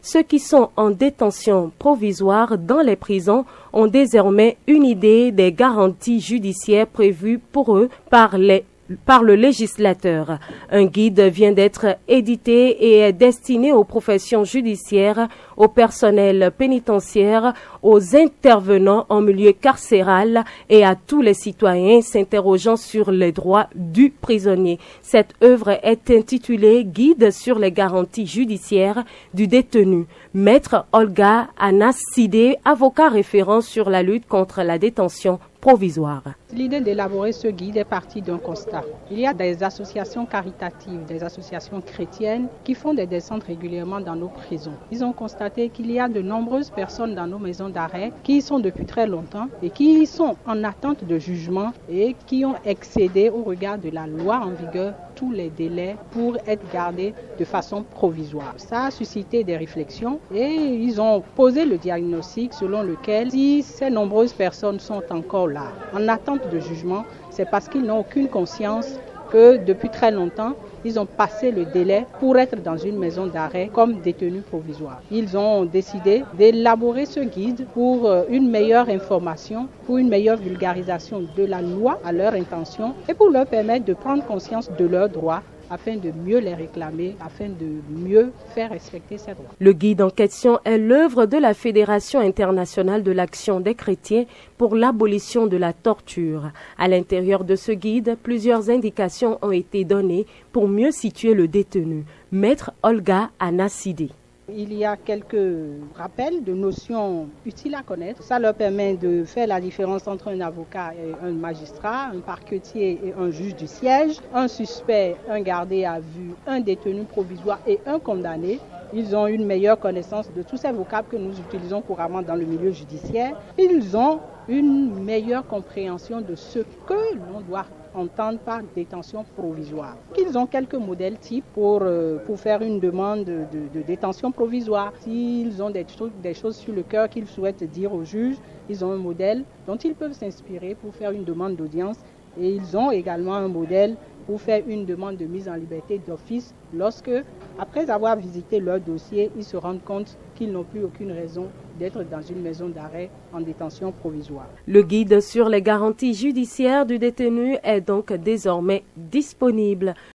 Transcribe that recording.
Ceux qui sont en détention provisoire dans les prisons ont désormais une idée des garanties judiciaires prévues pour eux par le législateur. Un guide vient d'être édité et est destiné aux professions judiciaires, au personnel pénitentiaire, aux intervenants en milieu carcéral et à tous les citoyens s'interrogeant sur les droits du prisonnier. Cette œuvre est intitulée Guide sur les garanties judiciaires du détenu. Maître Olga Anna-Sidé, avocat référent sur la lutte contre la détention provisoire. L'idée d'élaborer ce guide est partie d'un constat. Il y a des associations caritatives, des associations chrétiennes qui font des descentes régulièrement dans nos prisons. Ils ont constaté qu'il y a de nombreuses personnes dans nos maisons d'arrêt qui y sont depuis très longtemps et qui sont en attente de jugement et qui ont excédé au regard de la loi en vigueur tous les délais pour être gardés de façon provisoire. Ça a suscité des réflexions et ils ont posé le diagnostic selon lequel si ces nombreuses personnes sont encore là, en attente de jugement, c'est parce qu'ils n'ont aucune conscience que depuis très longtemps, ils ont passé le délai pour être dans une maison d'arrêt comme détenus provisoires. Ils ont décidé d'élaborer ce guide pour une meilleure information, pour une meilleure vulgarisation de la loi à leur intention et pour leur permettre de prendre conscience de leurs droits afin de mieux les réclamer, afin de mieux faire respecter ces droits. Le guide en question est l'œuvre de la Fédération internationale de l'action des chrétiens pour l'abolition de la torture. À l'intérieur de ce guide, plusieurs indications ont été données pour mieux situer le détenu. Maître Olga Anna-Sidé. Il y a quelques rappels de notions utiles à connaître. Ça leur permet de faire la différence entre un avocat et un magistrat, un parquetier et un juge du siège, un suspect, un gardé à vue, un détenu provisoire et un condamné. Ils ont une meilleure connaissance de tous ces vocables que nous utilisons couramment dans le milieu judiciaire. Ils ont une meilleure compréhension de ce que l'on doit entendre par détention provisoire. Ils ont quelques modèles types pour faire une demande de détention provisoire. S'ils ont des choses sur le cœur qu'ils souhaitent dire au juge, ils ont un modèle dont ils peuvent s'inspirer pour faire une demande d'audience. Et ils ont également un modèle pour faire une demande de mise en liberté d'office lorsque, après avoir visité leur dossier, ils se rendent compte qu'ils n'ont plus aucune raison d'être dans une maison d'arrêt en détention provisoire. Le guide sur les garanties judiciaires du détenu est donc désormais disponible.